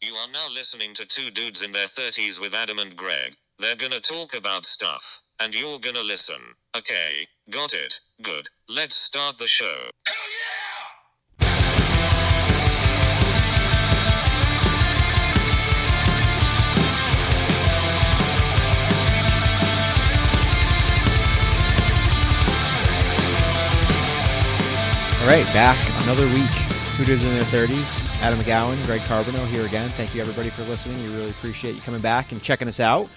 You are now listening to two dudes in their 30s with Adam and Greg. They're gonna talk about stuff, and you're gonna listen. Okay, got it. Good. Let's start the show. Hell yeah! All right, back another week. Two dudes in their 30s. Adam McGowan, Greg Carbonell here again. Thank you, everybody, for listening. We really appreciate you coming back and checking us out.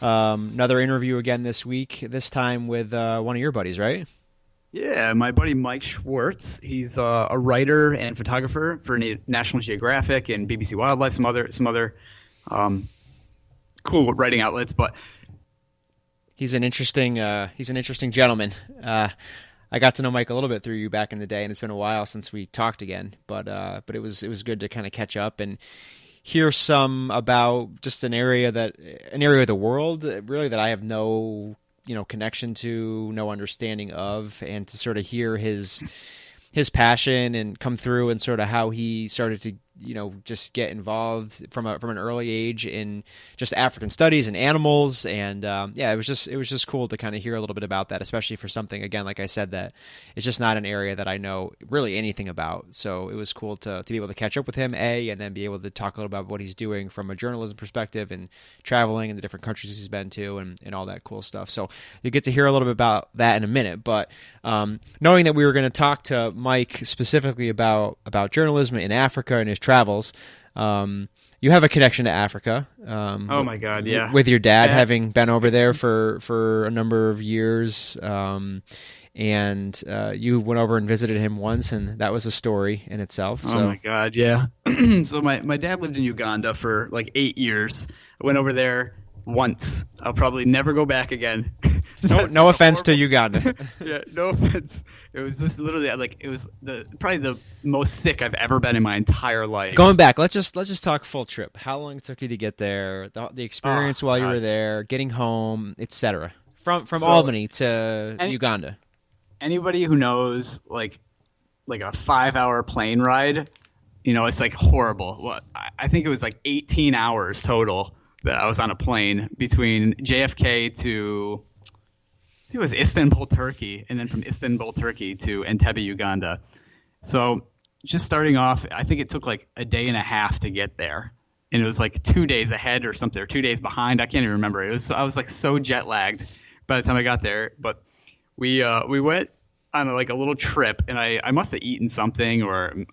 Another interview again this week, this time with one of your buddies, right? Yeah, my buddy Mike Schwartz. He's a writer and photographer for National Geographic and BBC Wildlife, some other cool writing outlets. But he's an interesting gentleman. I got to know Mike a little bit through you back in the day, and it's been a while since we talked again. But it was good to kind of catch up and hear some about just an area of the world really that I have no connection to, no understanding of, and to sort of hear his passion and come through and sort of how he started to just get involved from an early age in just African studies and animals, and it was just cool to kind of hear a little bit about that, especially for something, again, like I said, that it's just not an area that I know really anything about. So it was cool to be able to catch up with him, and then be able to talk a little about what he's doing from a journalism perspective and traveling in the different countries he's been to and all that cool stuff. So you get to hear a little bit about that in a minute, but knowing that we were going to talk to Mike specifically about journalism in Africa and his travels. You have a connection to Africa. Oh my God, yeah. With your dad having been over there for a number of years, and you went over and visited him once, and that was a story in itself. So. Oh my God, yeah. So my dad lived in Uganda for like 8 years. I went over there once. I'll probably never go back again. No offense to Uganda. Yeah, no offense. It was just literally probably the most sick I've ever been in my entire life. Going back, let's just talk full trip. How long it took you to get there? The experience while you were there, getting home, etc. From Albany to Uganda. Anybody who knows like a 5-hour plane ride, it's like horrible. What I think it was like 18 hours total that I was on a plane between JFK to, I think it was Istanbul, Turkey, and then from Istanbul, Turkey to Entebbe, Uganda. So just starting off, I think it took like a day and a half to get there. And it was like 2 days ahead or something, or 2 days behind. I can't even remember. I was like so jet lagged by the time I got there. But we went on a little trip, and I must have eaten something, or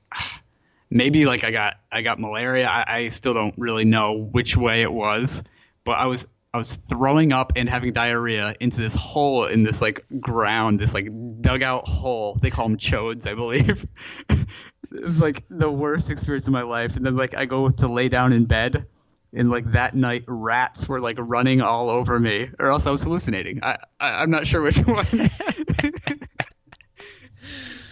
maybe like I got malaria. I still don't really know which way it was, but I was throwing up and having diarrhea into this hole in this like ground, this like dugout hole. They call them chodes, I believe. It was like the worst experience of my life. And then like I go to lay down in bed, and like that night rats were like running all over me, or else I was hallucinating. I'm not sure which one.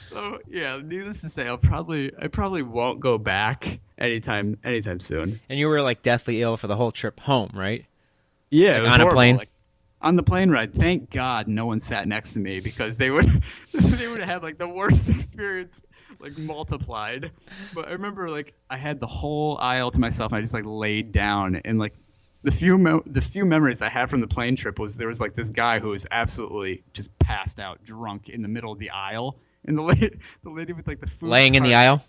So yeah, needless to say, I probably won't go back anytime soon. And you were like deathly ill for the whole trip home, right? Yeah, like it was on horrible. A plane. Like, on the plane ride, thank God no one sat next to me, because they would have had like the worst experience, like multiplied. But I remember like I had the whole aisle to myself, and I just like laid down, and like the few memories I had from the plane trip was there was like this guy who was absolutely just passed out, drunk in the middle of the aisle. And the lady with like the food laying in the aisle,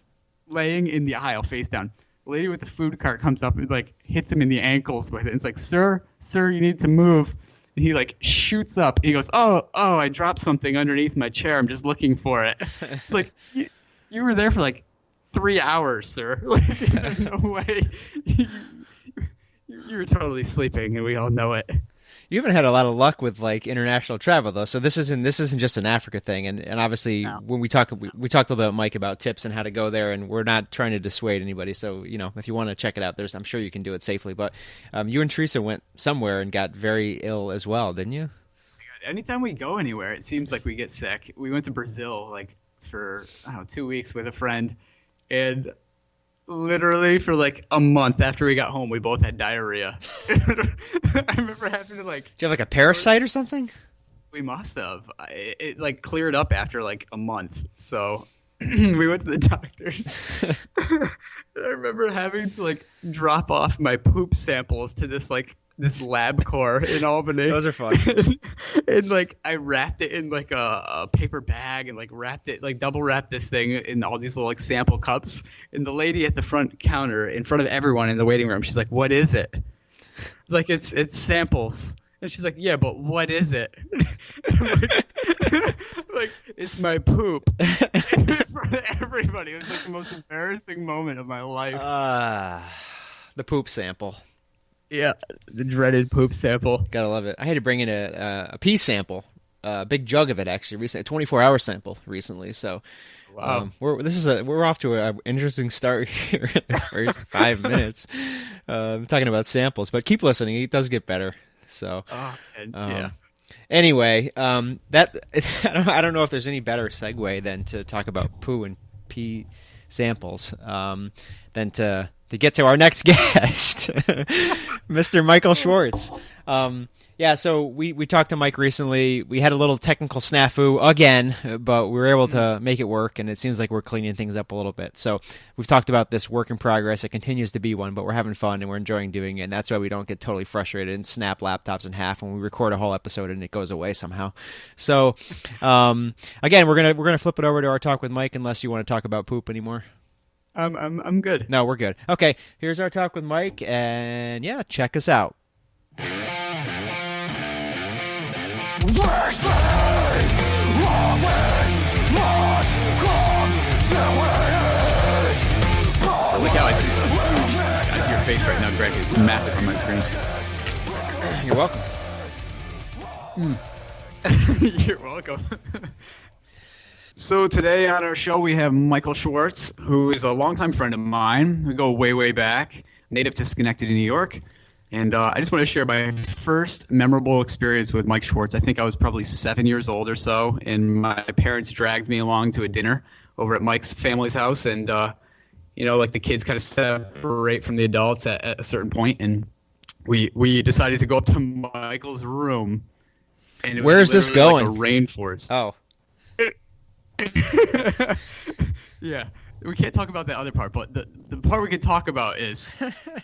face down. The lady with the food cart comes up and like hits him in the ankles with it. It's like, sir, you need to move. And he like shoots up. And he goes, oh, I dropped something underneath my chair. I'm just looking for it. It's like you were there for like 3 hours, sir. Like, there's no way. You were totally sleeping, and we all know it. You haven't had a lot of luck with like international travel though, so this isn't just an Africa thing. And obviously, no. When we talked a little bit about Mike about tips and how to go there, and we're not trying to dissuade anybody. So if you want to check it out, I'm sure you can do it safely. But you and Teresa went somewhere and got very ill as well, didn't you? Anytime we go anywhere, it seems like we get sick. We went to Brazil like for 2 weeks with a friend, and literally for like a month after we got home, we both had diarrhea. I remember having to like... Do you have like a parasite or something? We must have. It like cleared up after like a month. So we went to the doctor's. I remember having to like drop off my poop samples to this LabCorp in Albany. Those are fun. And like I wrapped it in like a paper bag and like wrapped it like double wrapped this thing in all these little like sample cups. And the lady at the front counter in front of everyone in the waiting room, she's like, "What is it?" It's like it's samples. And she's like, "Yeah, but what is it?" like, it's my poop. In front of everybody. It was like the most embarrassing moment of my life. The poop sample. Yeah, the dreaded poop sample. Gotta love it. I had to bring in a pee sample, a big jug of it actually recently, a 24-hour sample recently. So, wow, we're off to an interesting start here in the first 5 minutes. Talking about samples, but keep listening; it does get better. So, yeah. Anyway, that I don't know if there's any better segue than to talk about poo and pee samples than to get to our next guest, Mr. Michael Schwartz. So we talked to Mike recently. We had a little technical snafu again, but we were able to make it work, and it seems like we're cleaning things up a little bit. So we've talked about this work in progress. It continues to be one, but we're having fun, and we're enjoying doing it, and that's why we don't get totally frustrated and snap laptops in half when we record a whole episode and it goes away somehow. So again, we're gonna flip it over to our talk with Mike unless you want to talk about poop anymore. I'm good. No, we're good. Okay, here's our talk with Mike, and yeah, check us out. Look how I see your face right now, Greg. It's massive on my screen. You're welcome. You're welcome. So today on our show we have Michael Schwartz, who is a longtime friend of mine. We go way, way back, native to Schenectady, New York. And I just want to share my first memorable experience with Mike Schwartz. I think I was probably 7 years old or so, and my parents dragged me along to a dinner over at Mike's family's house. And, like the kids kind of separate from the adults at a certain point, and we decided to go up to Michael's room. And where is this going? Like a rainforest. Oh. Yeah, we can't talk about the other part, but the part we can talk about is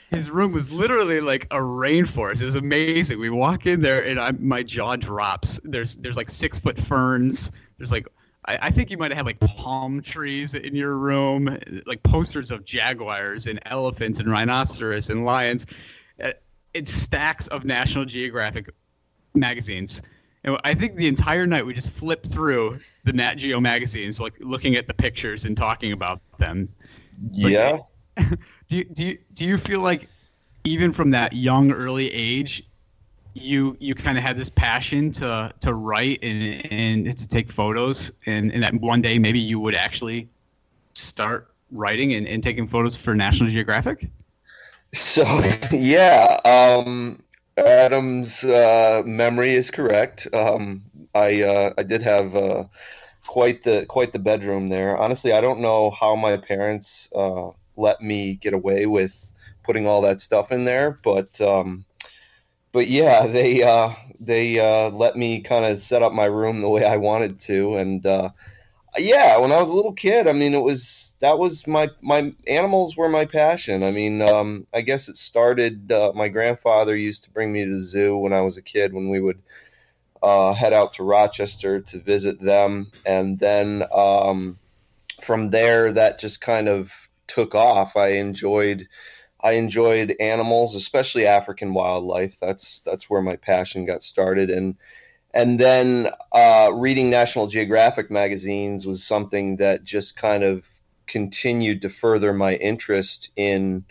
his room was literally like a rainforest. It was amazing. We walk in there and my jaw drops. There's like 6-foot ferns. There's like I think you might have like palm trees in your room, like posters of jaguars and elephants and rhinoceros and lions. It's stacks of National Geographic magazines. And I think the entire night we just flipped through the Nat Geo magazines, like looking at the pictures and talking about them. Yeah. Do you feel like even from that young early age, you kind of had this passion to write and to take photos, and that one day maybe you would actually start writing and taking photos for National Geographic? So yeah. Adam's memory is correct. I did have quite the bedroom there. Honestly, I don't know how my parents let me get away with putting all that stuff in there, but yeah, they let me kind of set up my room the way I wanted to, and yeah, when I was a little kid, I mean, that was my animals were my passion. I mean, I guess it started, my grandfather used to bring me to the zoo when I was a kid, when we would head out to Rochester to visit them. And then from there, that just kind of took off. I enjoyed animals, especially African wildlife. That's where my passion got started. And then reading National Geographic magazines was something that just kind of continued to further my interest in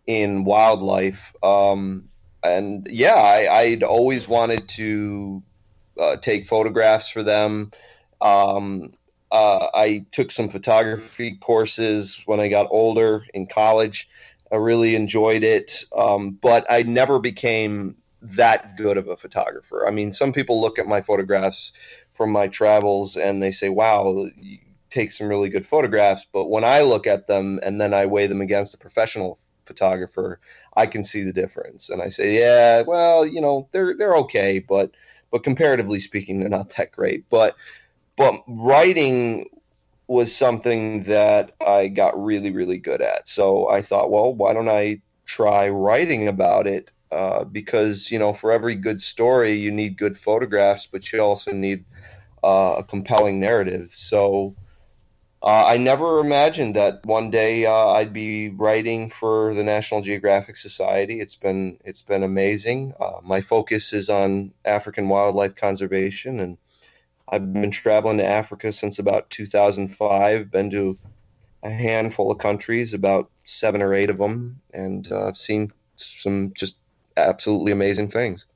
wildlife. And yeah, I'd always wanted to take photographs for them. I took some photography courses when I got older in college. I really enjoyed it, but I never became that good of a photographer. I mean, some people look at my photographs from my travels and they say, wow, you take some really good photographs. But when I look at them and then I weigh them against a professional photographer, I can see the difference. And I say, yeah, well, they're okay, but comparatively speaking, they're not that great. But writing was something that I got really, really good at. So I thought, well, why don't I try writing about it? Because, for every good story, you need good photographs, but you also need a compelling narrative. So I never imagined that one day I'd be writing for the National Geographic Society. It's been amazing. My focus is on African wildlife conservation, and I've been traveling to Africa since about 2005. Been to a handful of countries, about 7 or 8 of them, and I've seen some just absolutely amazing things.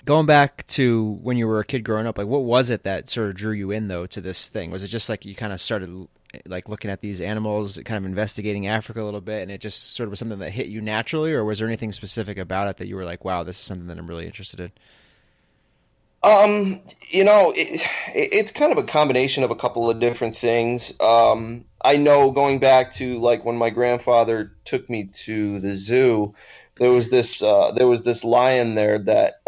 Going back to when you were a kid growing up, like what was it that sort of drew you in though to this thing? Was it just like you kind of started like looking at these animals, kind of investigating Africa a little bit, and it just sort of was something that hit you naturally, or was there anything specific about it that you were like, wow, this is something that I'm really interested in? It's kind of a combination of a couple of different things. I know going back to like when my grandfather took me to the zoo, there was this lion there that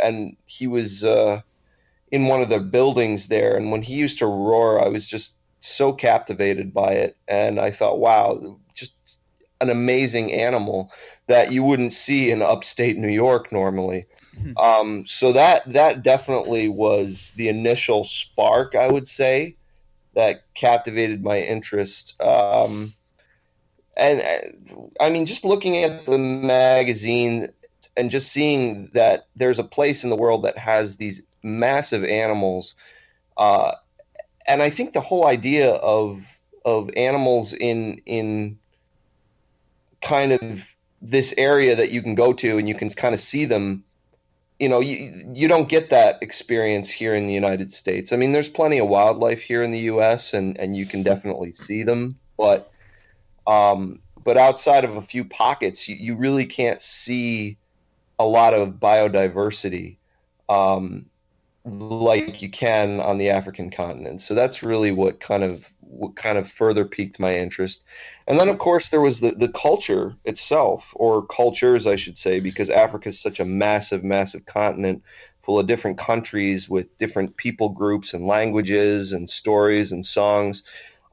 and he was in one of the buildings there, and when he used to roar, I was just so captivated by it, and I thought, wow, just an amazing animal that you wouldn't see in upstate New York normally. So that definitely was the initial spark, I would say, that captivated my interest. And I mean, just looking at the magazine and just seeing that there's a place in the world that has these massive animals, and I think the whole idea of animals in kind of this area that you can go to and you can kind of see them. You don't get that experience here in the United States. I mean, there's plenty of wildlife here in the U.S. and you can definitely see them, but outside of a few pockets, you really can't see a lot of biodiversity like you can on the African continent. So that's really what kind of further piqued my interest. And then, of course, there was the culture itself, or cultures, I should say, because Africa is such a massive, massive continent full of different countries with different people groups and languages and stories and songs.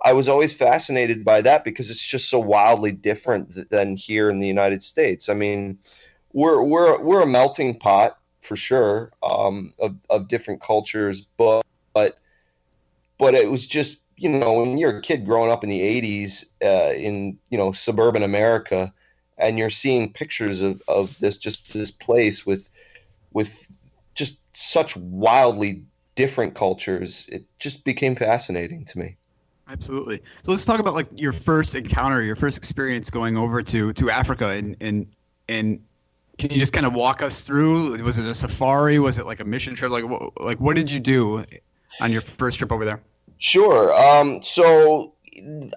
I was always fascinated by that because it's just so wildly different than here in the United States. I mean, we're a melting pot for sure, of different cultures, but it was just, when you're a kid growing up in the 80s in suburban America, and you're seeing pictures of this place with just such wildly different cultures, it just became fascinating to me. Absolutely. So let's talk about like your first encounter, your first experience going over to Africa, and can you just kind of walk us through? Was it a safari? Was it like a mission trip? Like what did you do on your first trip over there? Sure. So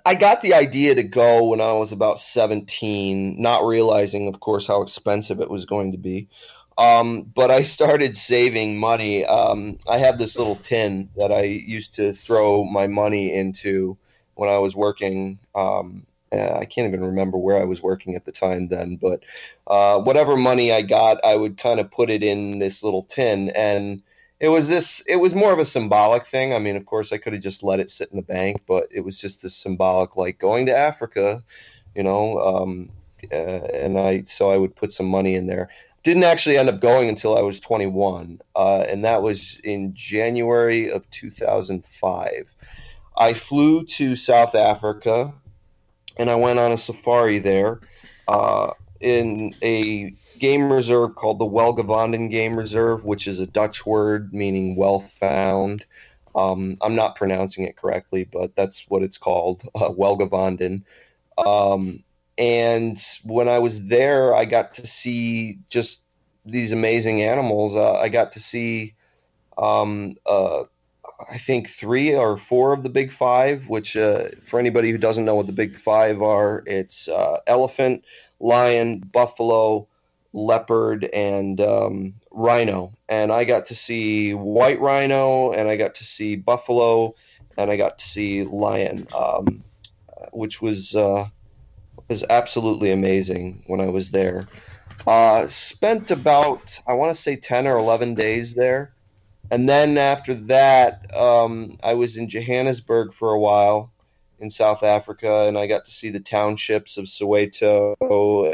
I got the idea to go when I was about 17, not realizing, of course, how expensive it was going to be. But I started saving money. I have this little tin that I used to throw my money into when I was working. I can't even remember where I was working at the time then, but whatever money I got, I would kind of put it in this little tin. And it was more of a symbolic thing. I mean, of course, I could have just let it sit in the bank, but it was just this symbolic, like going to Africa, and so I would put some money in there. Didn't actually end up going until I was 21, and that was in January of 2005. I flew to South Africa, and I went on a safari there in a game reserve called the Welgevanden Game Reserve, which is a Dutch word meaning well found. I'm not pronouncing it correctly, but that's what it's called, Welgevanden. And when I was there, I got to see just these amazing animals. I got to see, I think 3 or 4 of the big 5, which for anybody who doesn't know what the big 5 are, it's elephant, lion, buffalo, leopard, and rhino. And I got to see white rhino, and I got to see buffalo, and I got to see lion, which was absolutely amazing when I was there. Spent about, I want to say 10 or 11 days there. And then after that, I was in Johannesburg for a while in South Africa, and I got to see the townships of Soweto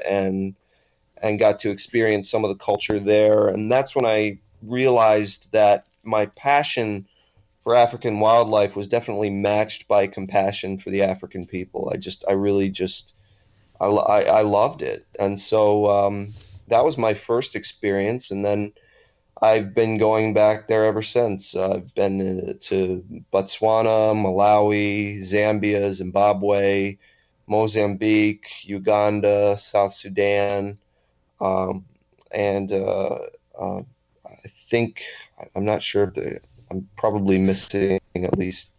and got to experience some of the culture there. And that's when I realized that my passion for African wildlife was definitely matched by compassion for the African people. I really just, I loved it. And so that was my first experience. And then I've been going back there ever since. I've been to Botswana, Malawi, Zambia, Zimbabwe, Mozambique, Uganda, South Sudan, and I think I'm not sure if I'm probably missing at least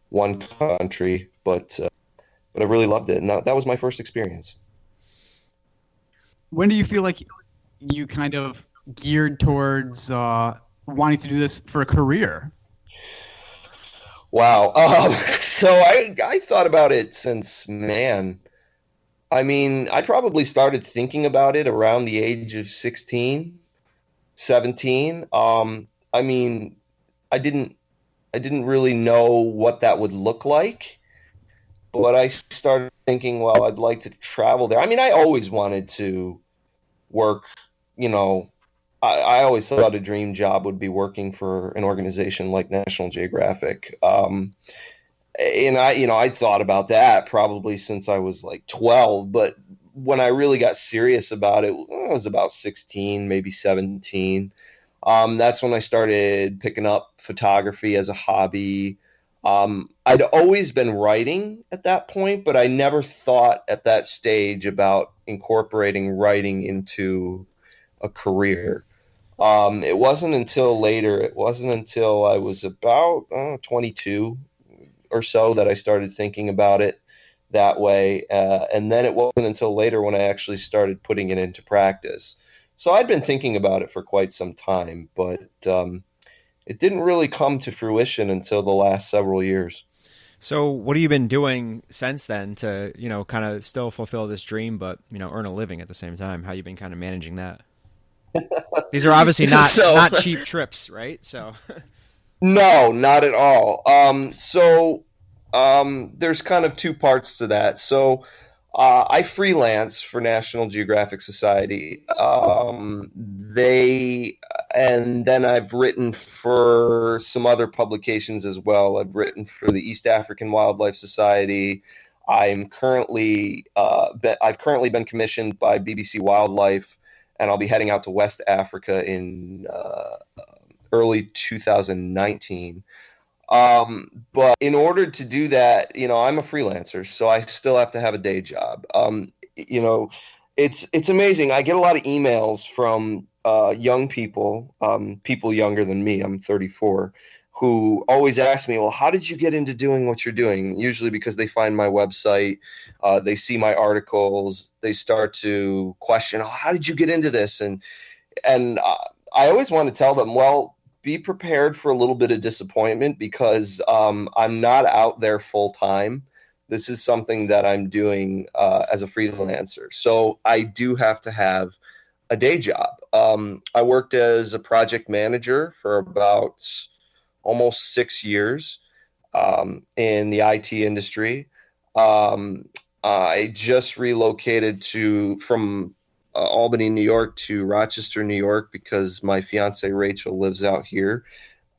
one country, but I really loved it, and that was my first experience. When do you feel like you kind of geared towards wanting to do this for a career? Wow. So I thought about it since, man, I mean, I probably started thinking about it around the age of 16, 17. I mean, I didn't really know what that would look like, but I started thinking, well, I'd like to travel there. I mean, I always wanted to work, you know, I always thought a dream job would be working for an organization like National Geographic. And I thought about that probably since I was like 12, but when I really got serious about it, I was about 16, maybe 17. That's when I started picking up photography as a hobby. I'd always been writing at that point, but I never thought at that stage about incorporating writing into a career. It wasn't until later, it wasn't until I was about 22 or so that I started thinking about it that way. And then it wasn't until later when I actually started putting it into practice. So I'd been thinking about it for quite some time, but it didn't really come to fruition until the last several years. So what have you been doing since then to, kind of still fulfill this dream, but, earn a living at the same time? How you been kind of managing that? These are obviously not cheap trips, right? So no, not at all. There's kind of two parts to that. So I freelance for National Geographic Society. And then I've written for some other publications as well. I've written for the East African Wildlife Society. I've currently been commissioned by BBC Wildlife, and I'll be heading out to West Africa in early 2019. But in order to do that, I'm a freelancer, so I still have to have a day job. It's amazing. I get a lot of emails from young people, people younger than me. I'm 34, who always ask me, well, how did you get into doing what you're doing? Usually because they find my website, they see my articles, they start to question, oh, how did you get into this? And I always want to tell them, well, be prepared for a little bit of disappointment because I'm not out there full time. This is something that I'm doing as a freelancer. So I do have to have a day job. I worked as a project manager for about almost 6 years in the IT industry. I just relocated from Albany, New York to Rochester, New York, because my fiance Rachel lives out here.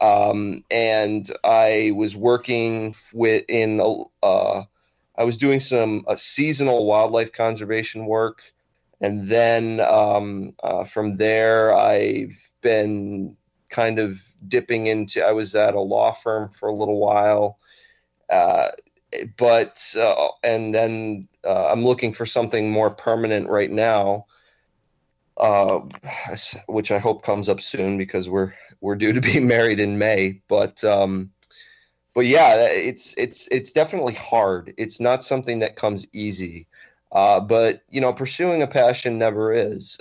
And I was working I was doing some seasonal wildlife conservation work. And then from there, I've been kind of dipping into, I was at a law firm for a little while. And then I'm looking for something more permanent right now. Which I hope comes up soon because we're due to be married in May. But yeah, it's definitely hard. It's not something that comes easy. But pursuing a passion never is.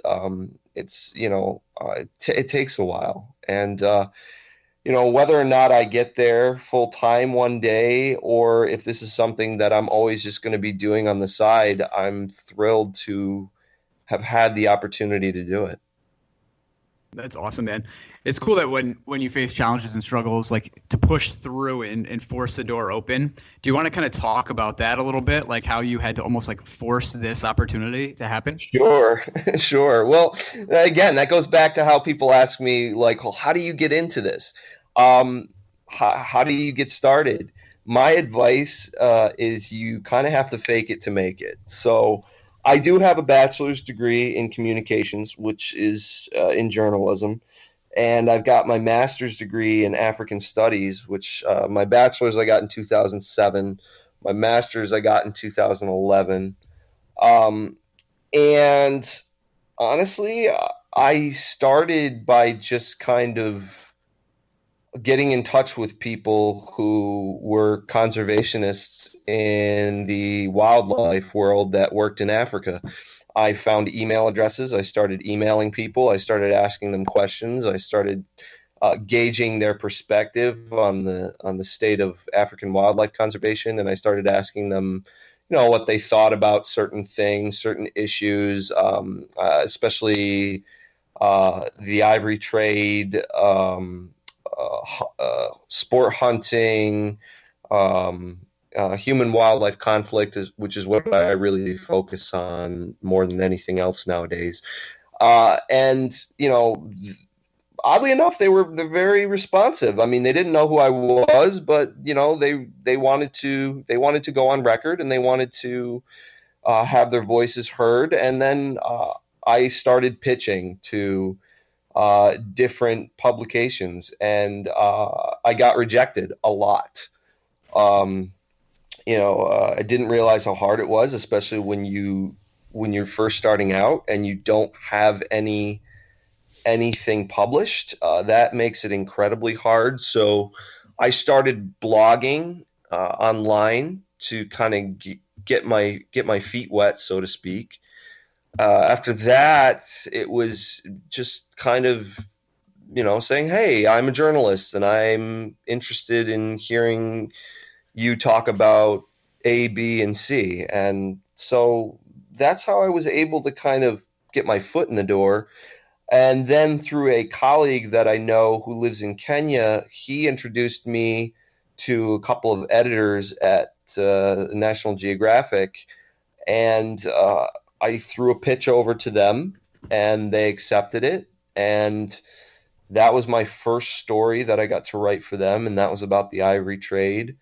It takes a while, and whether or not I get there full time one day, or if this is something that I'm always just going to be doing on the side, I'm thrilled to have had the opportunity to do it. That's awesome, man. It's cool that when you face challenges and struggles, like to push through and force the door open. Do you want to kind of talk about that a little bit? Like how you had to almost like force this opportunity to happen? Sure, sure. Well, again, that goes back to how people ask me, like, well, how do you get into this? How do you get started? My advice is you kind of have to fake it to make it. So I do have a bachelor's degree in communications, which is in journalism. And I've got my master's degree in African studies, which my bachelor's I got in 2007. My master's I got in 2011. And honestly, I started by just kind of getting in touch with people who were conservationists in the wildlife world that worked in Africa. I found email addresses. I started emailing people. I started asking them questions. I started gauging their perspective on the state of African wildlife conservation, and I started asking them, what they thought about certain things, certain issues, especially the ivory trade, sport hunting, human wildlife conflict, which is what I really focus on more than anything else nowadays. And oddly enough, they're very responsive. I mean, they didn't know who I was, but they wanted to go on record, and they wanted to have their voices heard. And then I started pitching to different publications, and I got rejected a lot. I didn't realize how hard it was, especially when you're first starting out and you don't have anything published. That makes it incredibly hard. So I started blogging online to kind of get my feet wet, so to speak. After that, it was just kind of, saying, hey, I'm a journalist and I'm interested in hearing you talk about A, B, and C. And so that's how I was able to kind of get my foot in the door. And then through a colleague that I know who lives in Kenya, he introduced me to a couple of editors at National Geographic. And I threw a pitch over to them, and they accepted it. And that was my first story that I got to write for them, and that was about the ivory trade.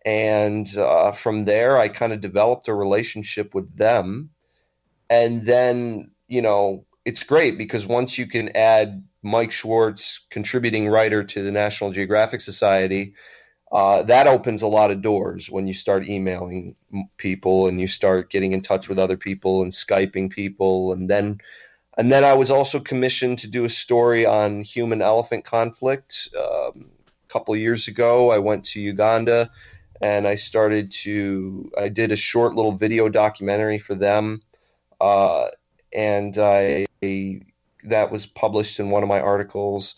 And from there, I kind of developed a relationship with them. And then, it's great because once you can add Mike Schwartz, contributing writer to the National Geographic Society, that opens a lot of doors when you start emailing people and you start getting in touch with other people and Skyping people. And then I was also commissioned to do a story on human-elephant conflict. A couple of years ago, I went to Uganda and I did a short little video documentary for them. And that was published in one of my articles.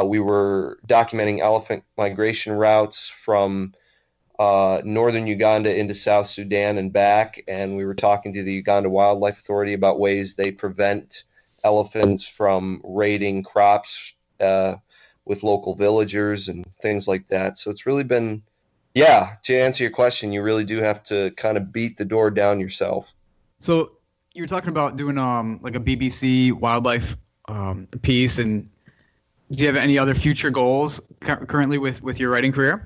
We were documenting elephant migration routes from northern Uganda into South Sudan and back, and we were talking to the Uganda Wildlife Authority about ways they prevent elephants from raiding crops with local villagers and things like that. So it's really been, to answer your question, you really do have to kind of beat the door down yourself. So you were talking about doing like a BBC wildlife piece, and do you have any other future goals currently with your writing career?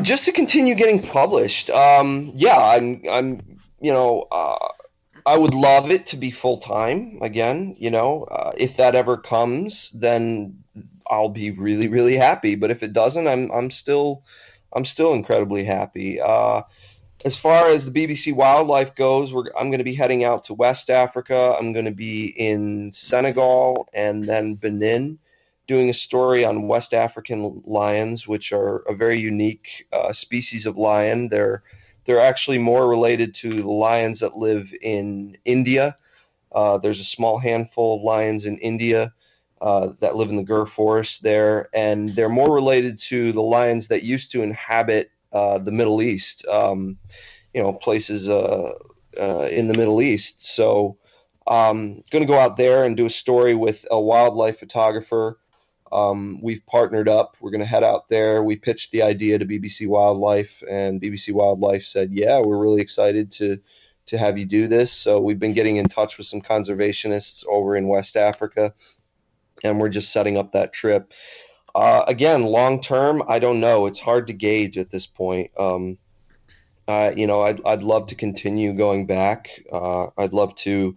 Just to continue getting published. I'm I would love it to be full time again. If that ever comes, then I'll be really, really happy. But if it doesn't, I'm still incredibly happy. As far as the BBC Wildlife goes, I'm going to be heading out to West Africa. I'm going to be in Senegal and then Benin, doing a story on West African lions, which are a very unique species of lion. They're actually more related to the lions that live in India. There's a small handful of lions in India that live in the Gir forest there, and they're more related to the lions that used to inhabit the Middle East, places in the Middle East. So Going to go out there and do a story with a wildlife photographer. We've partnered up. We're going to head out there. We pitched the idea to BBC Wildlife, and BBC Wildlife said, "Yeah, we're really excited to have you do this." So we've been getting in touch with some conservationists over in West Africa, and we're just setting up that trip. Again, long term, I don't know. It's hard to gauge at this point. I'd love to continue going back. I'd love to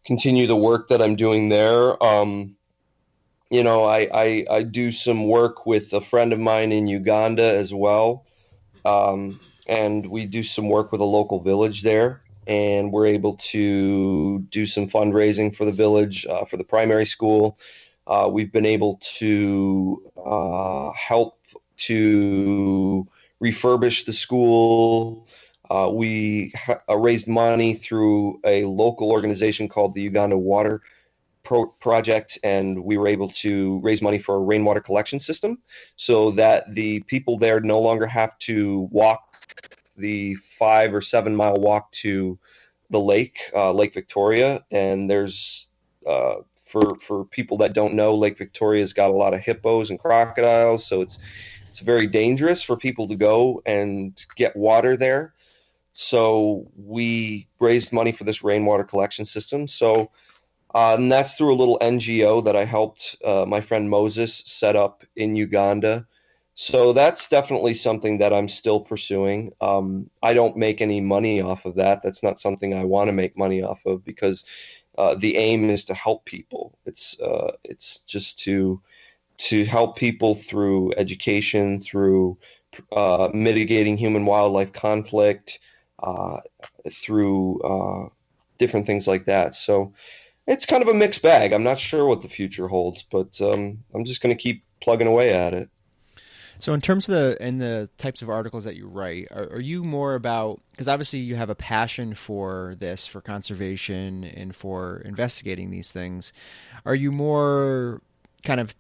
continue the work that I'm doing there. I do some work with a friend of mine in Uganda as well. And we do some work with a local village there. And we're able to do some fundraising for the village, for the primary school. We've been able to help to refurbish the school. We raised money through a local organization called the Uganda Water Project, and we were able to raise money for a rainwater collection system so that the people there no longer have to walk the 5 or 7 mile walk to the lake, Lake Victoria. And there's for people that don't know, Lake Victoria's got a lot of hippos and crocodiles, so it's very dangerous for people to go and get water there. So we raised money for this rainwater collection system. So and that's through a little NGO that I helped my friend Moses set up in Uganda. So that's definitely something that I'm still pursuing. I don't make any money off of that. That's not something I want to make money off of, because the aim is to help people. It's just to help people through education, through mitigating human-wildlife conflict, through different things like that. So it's kind of a mixed bag. I'm not sure what the future holds, but I'm just going to keep plugging away at it. So in terms of the types of articles that you write, are you more about, because obviously you have a passion for this, for conservation and for investigating these things, are you more kind of,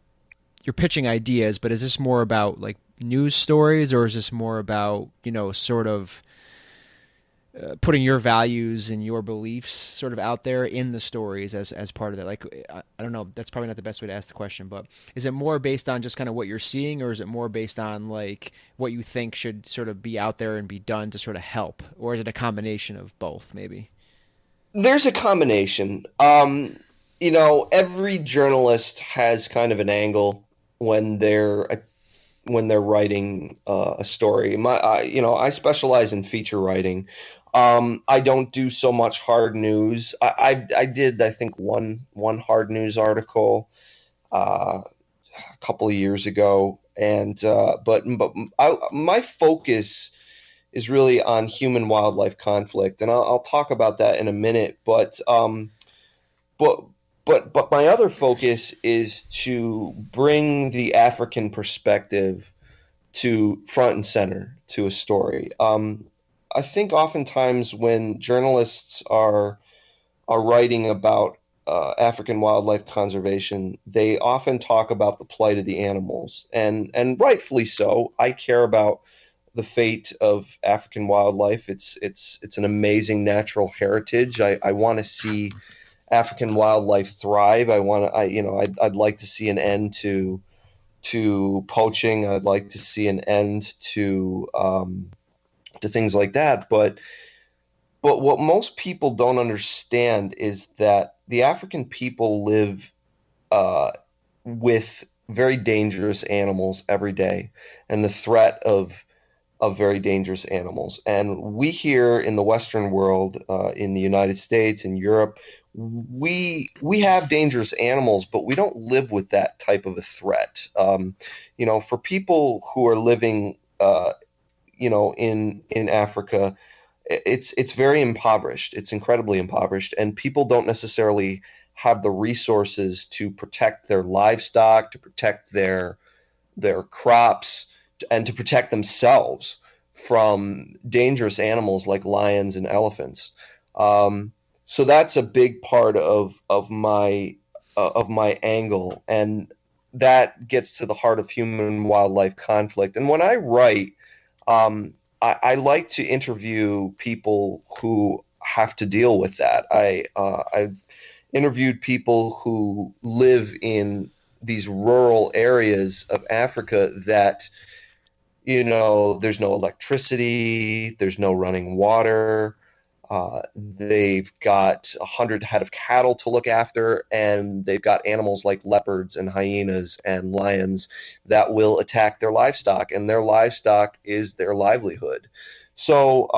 you're pitching ideas, but is this more about like news stories, or is this more about, sort of putting your values and your beliefs sort of out there in the stories as part of that? Like, I don't know, that's probably not the best way to ask the question, but is it more based on just kind of what you're seeing, or is it more based on like what you think should sort of be out there and be done to sort of help, or is it a combination of both maybe? There's a combination. Every journalist has kind of an angle when they're writing a story. I specialize in feature writing. I don't do so much hard news. I did, I think, one hard news article a couple of years ago, and but my focus is really on human wildlife conflict, and I'll talk about that in a minute. But my other focus is to bring the African perspective to front and center to a story. I think oftentimes when journalists are writing about African wildlife conservation, they often talk about the plight of the animals, and rightfully so. I care about the fate of African wildlife. It's an amazing natural heritage. I want to see African wildlife thrive. I'd like to see an end to poaching. I'd like to see an end to things like that. But what most people don't understand is that the African people live with very dangerous animals every day, and the threat of very dangerous animals. And we here in the Western world, in the United States and Europe, we have dangerous animals, but we don't live with that type of a threat. For people who are living in Africa, it's very impoverished. It's incredibly impoverished, and people don't necessarily have the resources to protect their livestock, to protect their crops, and to protect themselves from dangerous animals like lions and elephants. So that's a big part of my angle, and that gets to the heart of human wildlife conflict. And when I write, I like to interview people who have to deal with that. I've interviewed people who live in these rural areas of Africa that, there's no electricity, there's no running water. They've got 100 head of cattle to look after, and they've got animals like leopards and hyenas and lions that will attack their livestock, and their livestock is their livelihood. So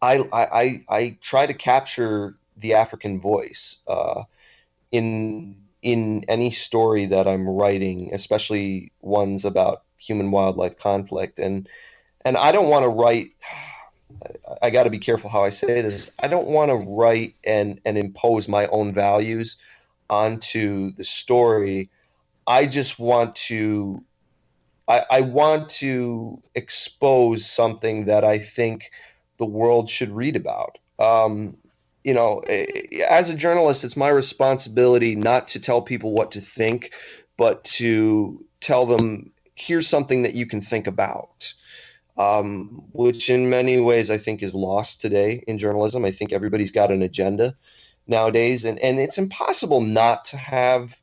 I try to capture the African voice in any story that I'm writing, especially ones about human wildlife conflict. And I don't want to write. I got to be careful how I say this. I don't want to write and impose my own values onto the story. I just want to. I want to expose something that I think the world should read about. As a journalist, it's my responsibility not to tell people what to think, but to tell them, here's something that you can think about, which in many ways I think is lost today in journalism. I think everybody's got an agenda nowadays, and it's impossible not to have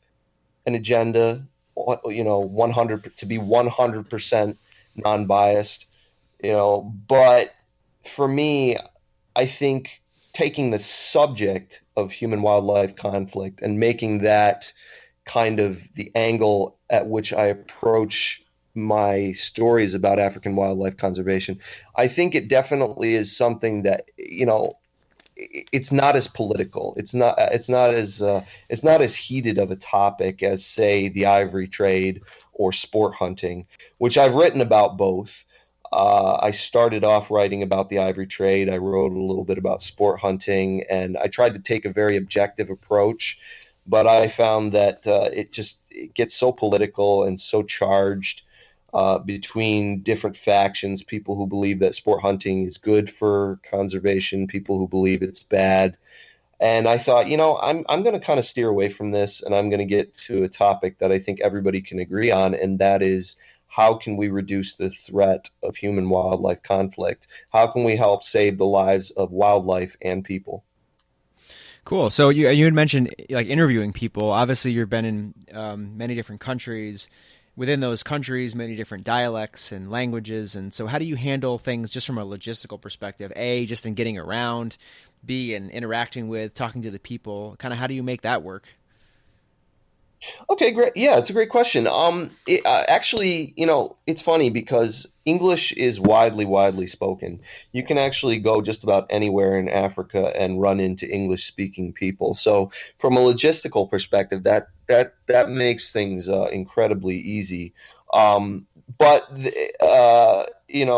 an agenda, 100 to be 100% non-biased, but for me, I think taking the subject of human wildlife conflict and making that kind of the angle at which I approach my stories about African wildlife conservation, I think it definitely is something that, it's not as political. It's not as heated of a topic as, say, the ivory trade or sport hunting, which I've written about both. I started off writing about the ivory trade. I wrote a little bit about sport hunting, and I tried to take a very objective approach, but I found that it gets so political and so charged between different factions, people who believe that sport hunting is good for conservation, people who believe it's bad. And I thought, I'm going to kind of steer away from this, and I'm going to get to a topic that I think everybody can agree on, and that is, how can we reduce the threat of human-wildlife conflict? How can we help save the lives of wildlife and people? Cool. So you had mentioned like interviewing people. Obviously, you've been in many different countries. Within those countries, many different dialects and languages. And so how do you handle things just from a logistical perspective? A, just in getting around. B, in interacting with, talking to the people. Kind of how do you make that work? Okay, great. Yeah, it's a great question. Actually, it's funny because English is widely spoken. You can actually go just about anywhere in Africa and run into English-speaking people. So, from a logistical perspective, that makes things incredibly easy. But in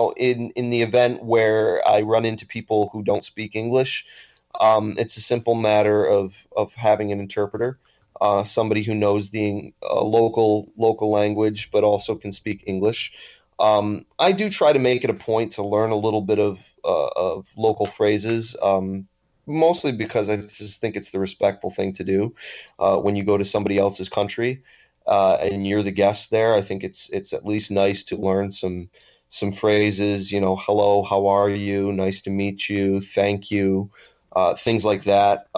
the event where I run into people who don't speak English, it's a simple matter of having an interpreter. Somebody who knows the local language, but also can speak English. I do try to make it a point to learn a little bit of local phrases, mostly because I just think it's the respectful thing to do when you go to somebody else's country and you're the guest there. I think it's at least nice to learn some phrases. Hello, how are you? Nice to meet you. Thank you. Things like that.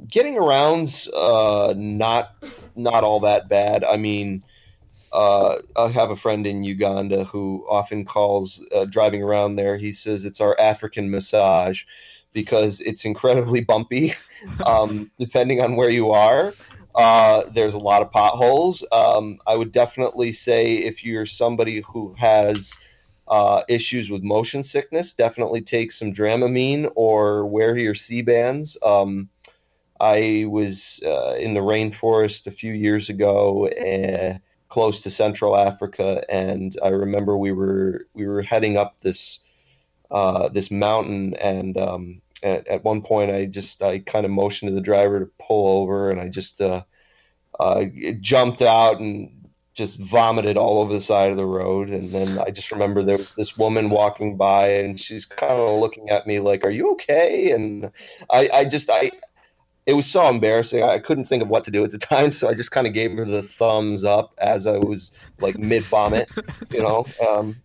Getting around's not all that bad. I mean, I have a friend in Uganda who often calls driving around there. He says it's our African massage because it's incredibly bumpy, depending on where you are. There's a lot of potholes. I would definitely say if you're somebody who has issues with motion sickness, definitely take some Dramamine or wear your C-bands. I was in the rainforest a few years ago, close to Central Africa, and I remember we were heading up this mountain, and at one point I kind of motioned to the driver to pull over, and I just jumped out and just vomited all over the side of the road. And then I just remember there was this woman walking by, and she's kind of looking at me like, "Are you okay?" And it was so embarrassing. I couldn't think of what to do at the time, so I just kind of gave her the thumbs up as I was like mid vomit, you know.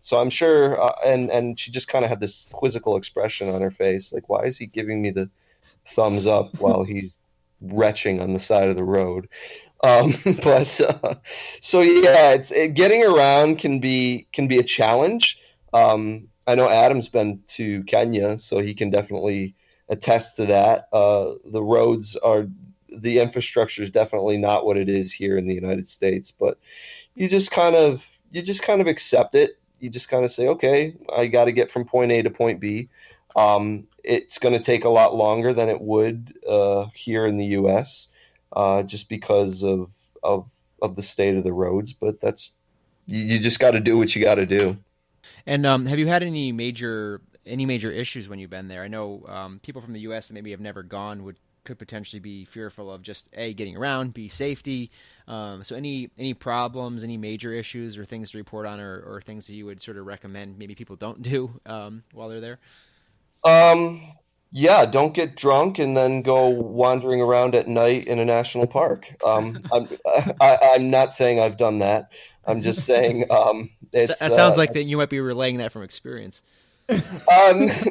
So I'm sure, and she just kind of had this quizzical expression on her face, like, why is he giving me the thumbs up while he's retching on the side of the road? Um, but so yeah, getting around can be a challenge. I know Adam's been to Kenya, so he can definitely attest to that. The infrastructure is definitely not what it is here in the United States, but you just kind of accept it. You just kind of say, okay, I got to get from point A to point B. It's going to take a lot longer than it would here in the U.S. Just because of the state of the roads. But you just got to do what you got to do. And have you had any major issues when you've been there? I know people from the U.S. that maybe have never gone could potentially be fearful of just A, getting around, B, safety. So any problems, any major issues or things to report on, or things that you would sort of recommend maybe people don't do while they're there? Yeah, don't get drunk and then go wandering around at night in a national park. I'm not saying I've done that. I'm just saying That sounds like that you might be relaying that from experience.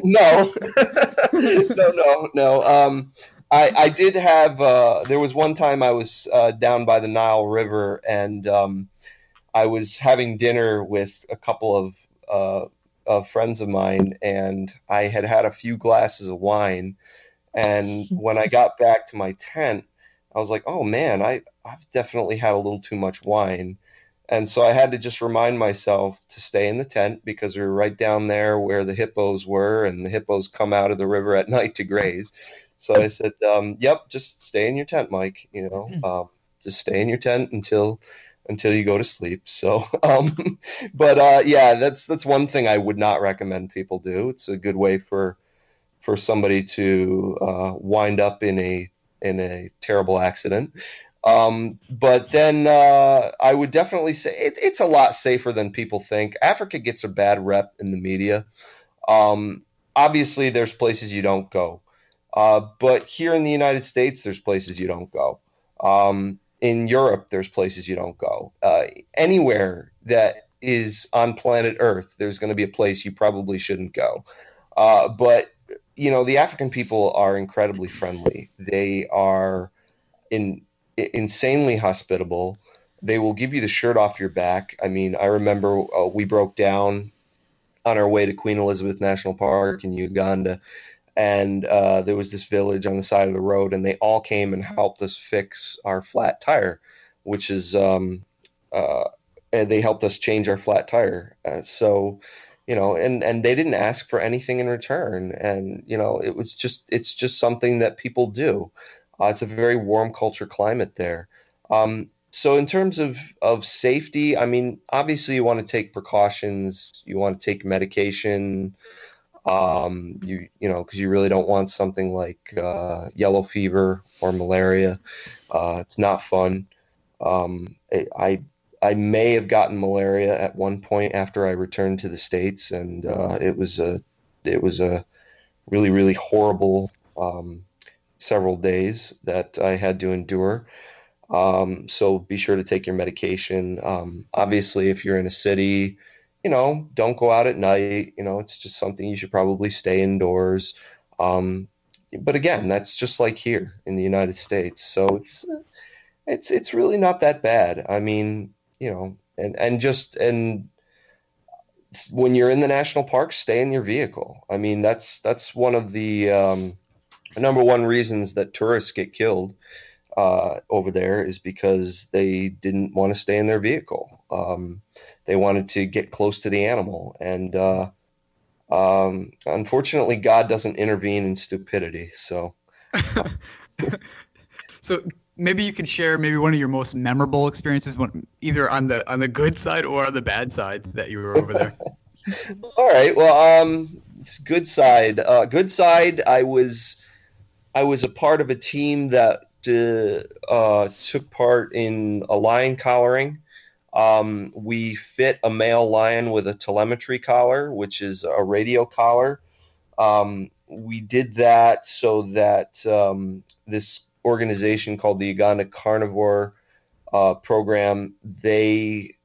No, no. I did have. There was one time I was down by the Nile River, and I was having dinner with a couple of friends of mine, and I had had a few glasses of wine. And when I got back to my tent, I was like, "Oh man, I've definitely had a little too much wine." And so I had to just remind myself to stay in the tent because we were right down there where the hippos were, and the hippos come out of the river at night to graze. So I said, "Yep, just stay in your tent, Mike. Just stay in your tent until you go to sleep." So, yeah, that's one thing I would not recommend people do. It's a good way for somebody to wind up in a terrible accident. But then I would definitely say it's a lot safer than people think. Africa gets a bad rep in the media. Obviously, there's places you don't go. But here in the United States, there's places you don't go. In Europe, there's places you don't go. Anywhere that is on planet Earth, there's going to be a place you probably shouldn't go. But, the African people are incredibly friendly. They are insanely hospitable. They will give you the shirt off your back. I mean, I remember we broke down on our way to Queen Elizabeth National Park in Uganda, and there was this village on the side of the road, and they all came and helped us fix our flat tire, which is and they helped us change our flat tire. And they didn't ask for anything in return, and it's just something that people do. It's a very warm culture climate there. So in terms of safety, I mean, obviously you want to take precautions. You want to take medication. Because you really don't want something like yellow fever or malaria. It's not fun. I may have gotten malaria at one point after I returned to the States, and it was a really, really horrible several days that I had to endure. So be sure to take your medication. Obviously, if you're in a city, don't go out at night. It's just something you should probably stay indoors. But again, that's just like here in the United States. So it's really not that bad. I mean, and when you're in the national park, stay in your vehicle. I mean, that's one of the number one reasons that tourists get killed over there is because they didn't want to stay in their vehicle. They wanted to get close to the animal. And unfortunately, God doesn't intervene in stupidity. So, so maybe you could share maybe one of your most memorable experiences, either on the good side or on the bad side that you were over there. All right. Well, it's good side. Good side. I was a part of a team that took part in a lion collaring. We fit a male lion with a telemetry collar, which is a radio collar. We did that so that this organization called the Uganda Carnivore Program. They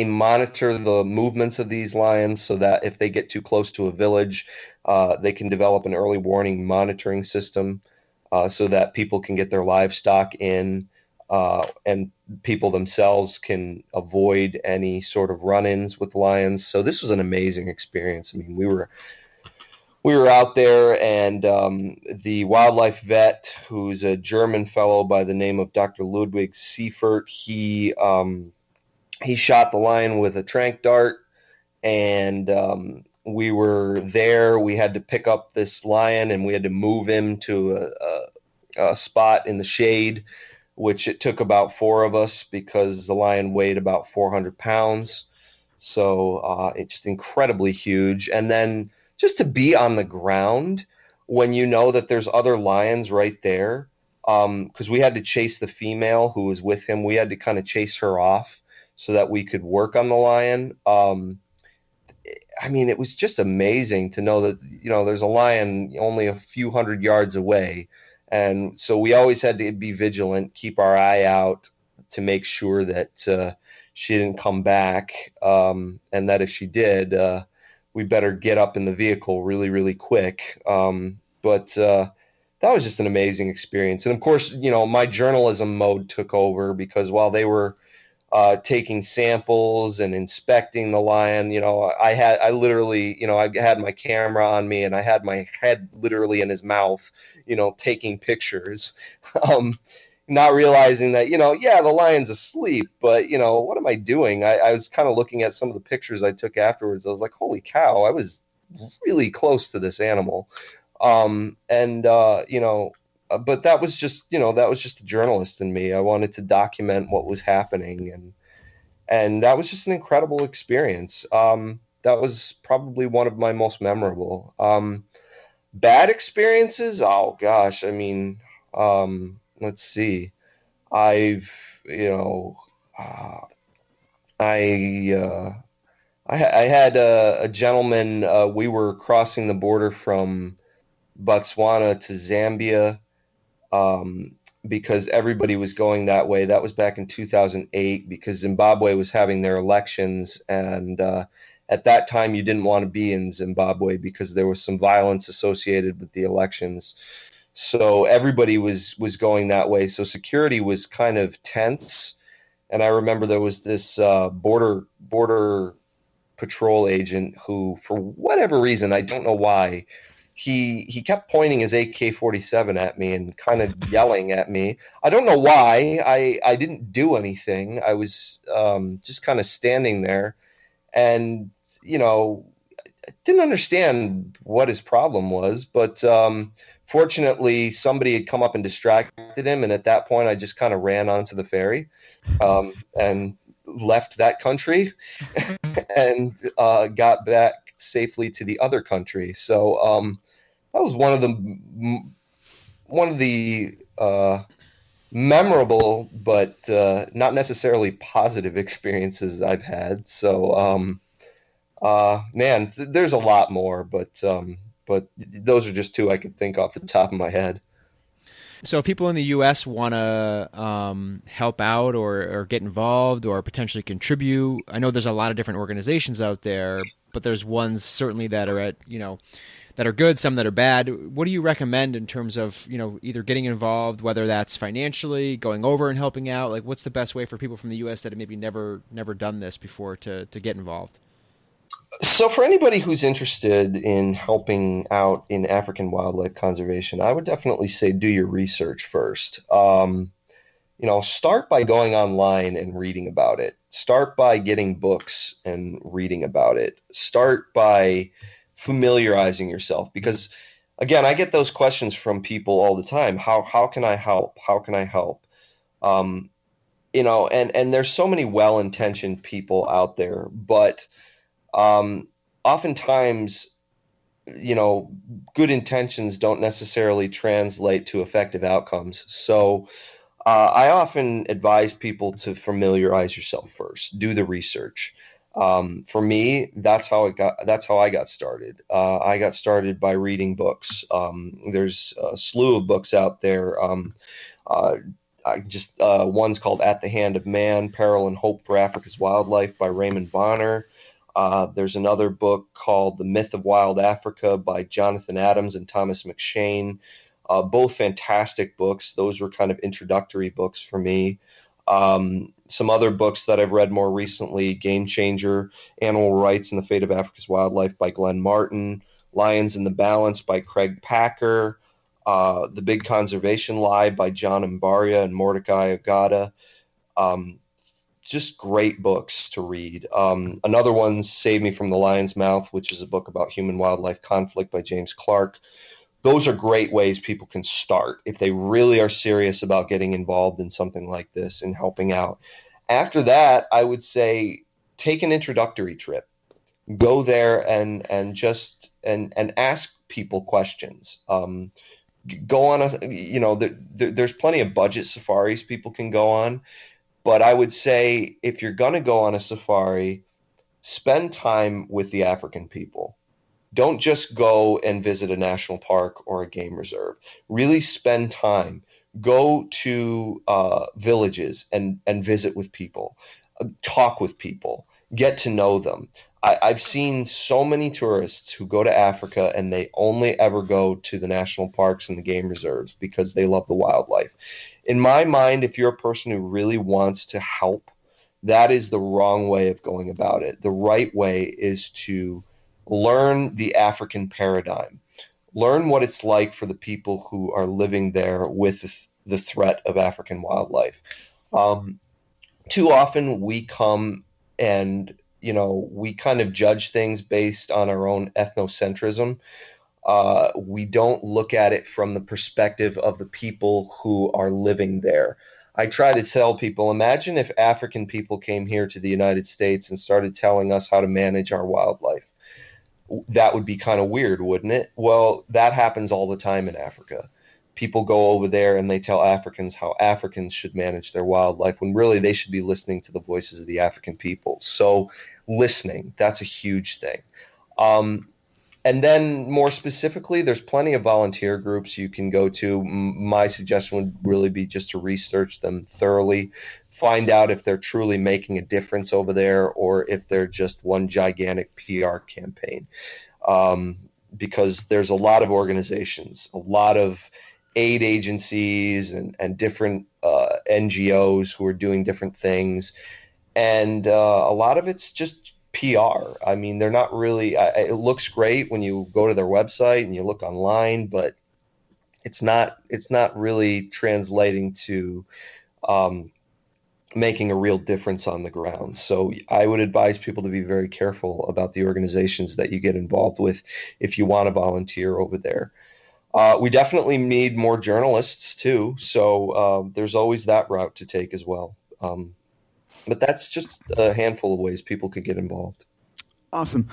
monitor the movements of these lions so that if they get too close to a village, they can develop an early warning monitoring system so that people can get their livestock in, and people themselves can avoid any sort of run-ins with lions. So this was an amazing experience. I mean, we were out there, and the wildlife vet, who's a German fellow by the name of Dr. Ludwig Seifert, he shot the lion with a tranq dart, and we were there. We had to pick up this lion, and we had to move him to a spot in the shade, which it took about 4 of us because the lion weighed about 400 pounds. So it's just incredibly huge. And then just to be on the ground when you know that there's other lions right there, because we had to chase the female who was with him. We had to kind of chase her off so that we could work on the lion. I mean, it was just amazing to know that, there's a lion only a few hundred yards away. And so we always had to be vigilant, keep our eye out to make sure that she didn't come back. And that if she did, we better get up in the vehicle really, really quick. But that was just an amazing experience. And of course, my journalism mode took over because while they were taking samples and inspecting the lion, I had my camera on me and I had my head literally in his mouth, taking pictures, not realizing that, the lion's asleep, but what am I doing? I was kind of looking at some of the pictures I took afterwards. I was like, holy cow, I was really close to this animal. But that was just the journalist in me. I wanted to document what was happening, and that was just an incredible experience. That was probably one of my most memorable. Bad experiences? Oh gosh, I mean, let's see. I had a gentleman. We were crossing the border from Botswana to Zambia. Because everybody was going that way. That was back in 2008 because Zimbabwe was having their elections. And at that time, you didn't want to be in Zimbabwe because there was some violence associated with the elections. So everybody was going that way. So security was kind of tense. And I remember there was this border patrol agent who, for whatever reason, I don't know why, he kept pointing his AK-47 at me and kind of yelling at me. I don't know why. I didn't do anything. I was just kind of standing there, and I didn't understand what his problem was. But fortunately, somebody had come up and distracted him, and at that point, I just kind of ran onto the ferry and left that country and got back safely to the other country. So that was one of the memorable but not necessarily positive experiences I've had. So man, there's a lot more, but those are just 2 I could think off the top of my head. So if people in the U.S. want to help out or get involved or potentially contribute, I know there's a lot of different organizations out there, but there's ones certainly that are that are good, some that are bad. What do you recommend in terms of, either getting involved, whether that's financially, going over and helping out? Like, what's the best way for people from the U.S. that have maybe never done this before to get involved? So for anybody who's interested in helping out in African wildlife conservation, I would definitely say do your research first. Start by going online and reading about it. Start by getting books and reading about it. Start by familiarizing yourself, because again, I get those questions from people all the time. How can I help? How can I help? And there's so many well-intentioned people out there, but oftentimes, good intentions don't necessarily translate to effective outcomes. So I often advise people to familiarize yourself first, do the research. For me, that's how I got started. I got started by reading books. There's a slew of books out there. Uh, one's called At the Hand of Man, Peril and Hope for Africa's Wildlife by Raymond Bonner. There's another book called The Myth of Wild Africa by Jonathan Adams and Thomas McShane. Both fantastic books. Those were kind of introductory books for me. Some other books that I've read more recently: Game Changer, Animal Rights and the Fate of Africa's Wildlife by Glenn Martin, Lions in the Balance by Craig Packer, The Big Conservation Lie by John Mbaria and Mordecai Ogata. Just great books to read. Another one, Save Me from the Lion's Mouth, which is a book about human-wildlife conflict by James Clark. Those are great ways people can start if they really are serious about getting involved in something like this and helping out. After that, I would say take an introductory trip. Go there and ask people questions. Go on there's plenty of budget safaris people can go on, but I would say if you're going to go on a safari, spend time with the African people. Don't just go and visit a national park or a game reserve. Really spend time. Go to villages and visit with people. Talk with people. Get to know them. I've seen so many tourists who go to Africa and they only ever go to the national parks and the game reserves because they love the wildlife. In my mind, if you're a person who really wants to help, that is the wrong way of going about it. The right way is to learn the African paradigm. Learn what it's like for the people who are living there with the threat of African wildlife. Too often we come and, we kind of judge things based on our own ethnocentrism. We don't look at it from the perspective of the people who are living there. I try to tell people, imagine if African people came here to the United States and started telling us how to manage our wildlife. That would be kind of weird, wouldn't it? Well, that happens all the time in Africa. People go over there and they tell Africans how Africans should manage their wildlife, when really they should be listening to the voices of the African people. So listening, that's a huge thing. And then more specifically, there's plenty of volunteer groups you can go to. My suggestion would really be just to research them thoroughly, find out if they're truly making a difference over there or if they're just one gigantic PR campaign. Because there's a lot of organizations, a lot of aid agencies and different NGOs who are doing different things. And a lot of it's just PR. I mean, they're not really, it looks great when you go to their website and you look online, but it's not really translating to making a real difference on the ground. So I would advise people to be very careful about the organizations that you get involved with if you want to volunteer over there. We definitely need more journalists too. So there's always that route to take as well. But that's just a handful of ways people could get involved. Awesome.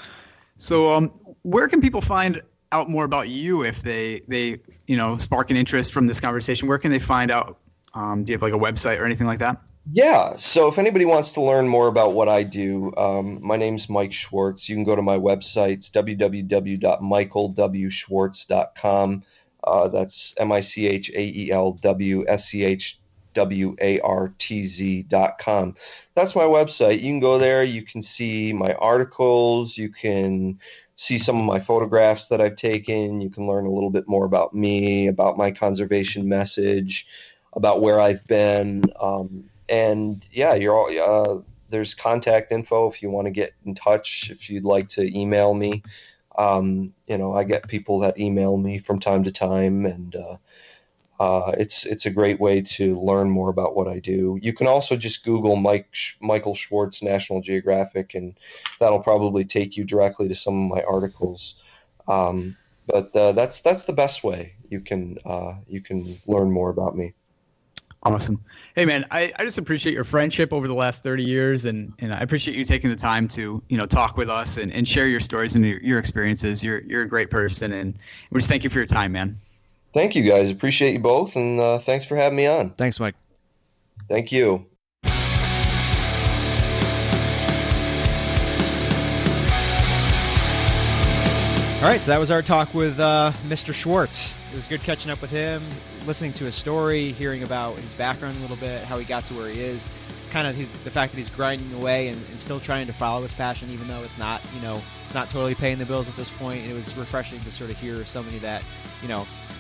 So where can people find out more about you if they spark an interest from this conversation? Where can they find out? Do you have like a website or anything like that? Yeah. So if anybody wants to learn more about what I do, my name's Mike Schwartz. You can go to my website. It's www.michaelwschwartz.com. That's MichaelWschwartz.com. That's my website. You can go there. You can see my articles. You can see some of my photographs that I've taken. You can learn a little bit more about me, about my conservation message, about where I've been. And yeah, there's contact info if you want to get in touch, if you'd like to email me. I get people that email me from time to time, and it's a great way to learn more about what I do. You can also just Google Michael Schwartz National Geographic, and that'll probably take you directly to some of my articles. But that's the best way you can learn more about me. Awesome. Hey man, I just appreciate your friendship over the last 30 years, and I appreciate you taking the time to talk with us and share your stories and your experiences. You're a great person, and we just thank you for your time, man. Thank you, guys. Appreciate you both, and thanks for having me on. Thanks, Mike. Thank you. All right, so that was our talk with Mr. Schwartz. It was good catching up with him, listening to his story, hearing about his background a little bit, how he got to where he is, kind of the fact that he's grinding away and still trying to follow his passion, even though it's not, it's not totally paying the bills at this point. And it was refreshing to sort of hear somebody that,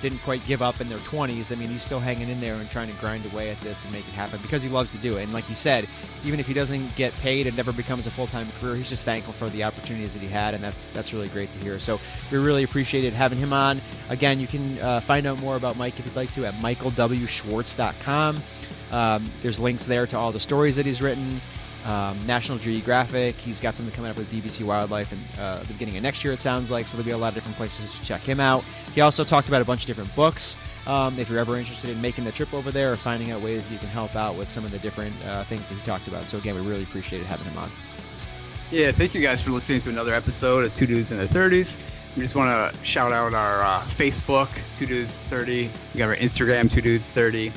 didn't quite give up in their 20s. I mean, he's still hanging in there and trying to grind away at this and make it happen because he loves to do it. And like he said, even if he doesn't get paid and never becomes a full-time career, he's just thankful for the opportunities that he had, and that's really great to hear. So we really appreciated having him on. Again, you can find out more about Mike if you'd like to at michaelwschwartz.com. There's links there to all the stories that he's written. National Geographic. He's got something coming up with BBC Wildlife in the beginning of next year, it sounds like, so there'll be a lot of different places to check him out. He also talked about a bunch of different books. If you're ever interested in making the trip over there or finding out ways you can help out with some of the different things that he talked about. So again, we really appreciated having him on. Yeah, thank you guys for listening to another episode of Two Dudes in Their 30s. We just want to shout out our Facebook, Two Dudes 30. We got our Instagram, Two Dudes 30.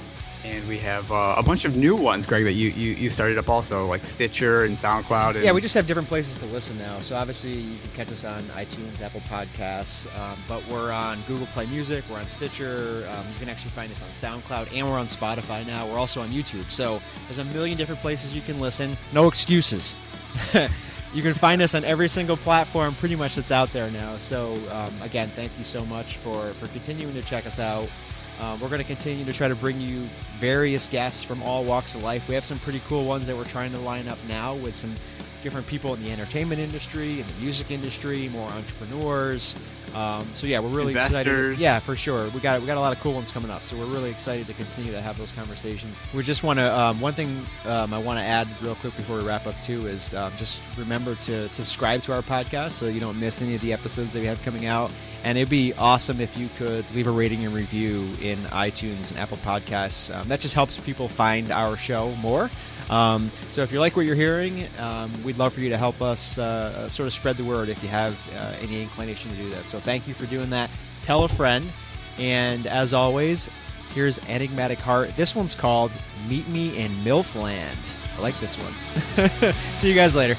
And we have a bunch of new ones, Greg, that you started up also, like Stitcher and SoundCloud. And... Yeah, we just have different places to listen now. So obviously you can catch us on iTunes, Apple Podcasts, but we're on Google Play Music, we're on Stitcher, you can actually find us on SoundCloud, and we're on Spotify now. We're also on YouTube. So there's a million different places you can listen. No excuses. You can find us on every single platform pretty much that's out there now. So again, thank you so much for continuing to check us out. We're going to continue to try to bring you various guests from all walks of life. We have some pretty cool ones that we're trying to line up now with some different people in the entertainment industry, in the music industry, more entrepreneurs. So yeah, we're really Investors. excited. Yeah, for sure. We got a lot of cool ones coming up. So we're really excited to continue to have those conversations. We just want to one thing I want to add real quick before we wrap up too is just remember to subscribe to our podcast so you don't miss any of the episodes that we have coming out. And it'd be awesome if you could leave a rating and review in iTunes and Apple Podcasts. That just helps people find our show more. So if you like what you're hearing, we'd love for you to help us sort of spread the word if you have any inclination to do that. So thank you for doing that. Tell a friend. And as always, here's Enigmatic Heart. This one's called Meet Me in MILFland. I like this one. See you guys later.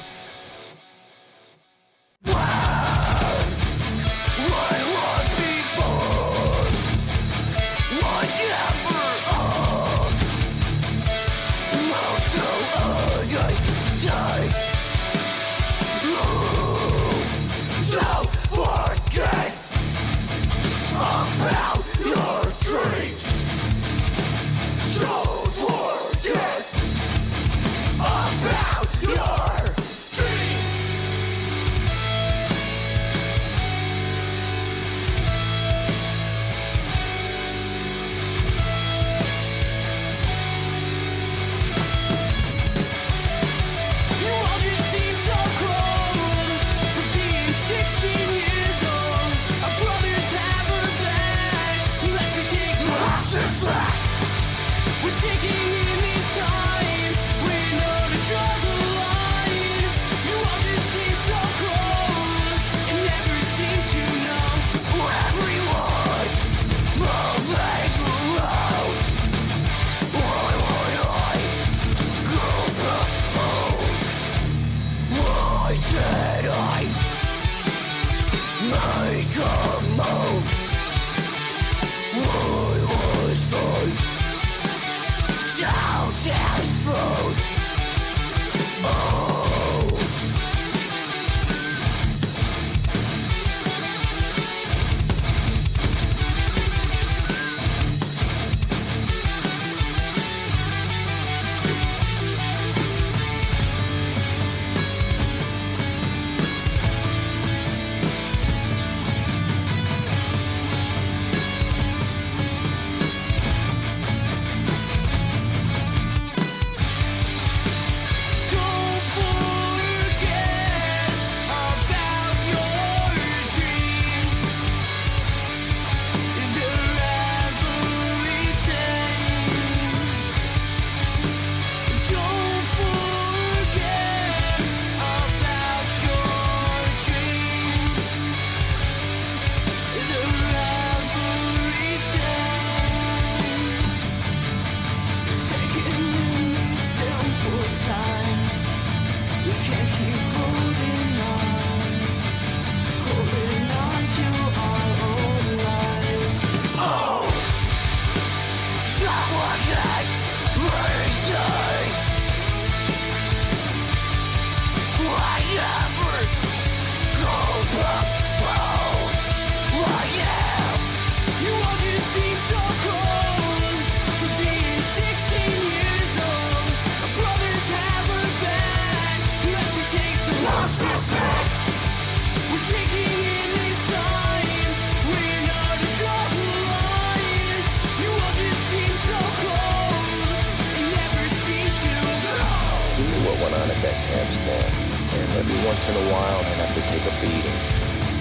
Every once in a while, I'd have to take a beating,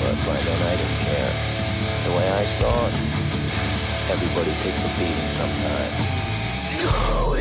but by then I didn't care. The way I saw it, everybody takes a beating sometime.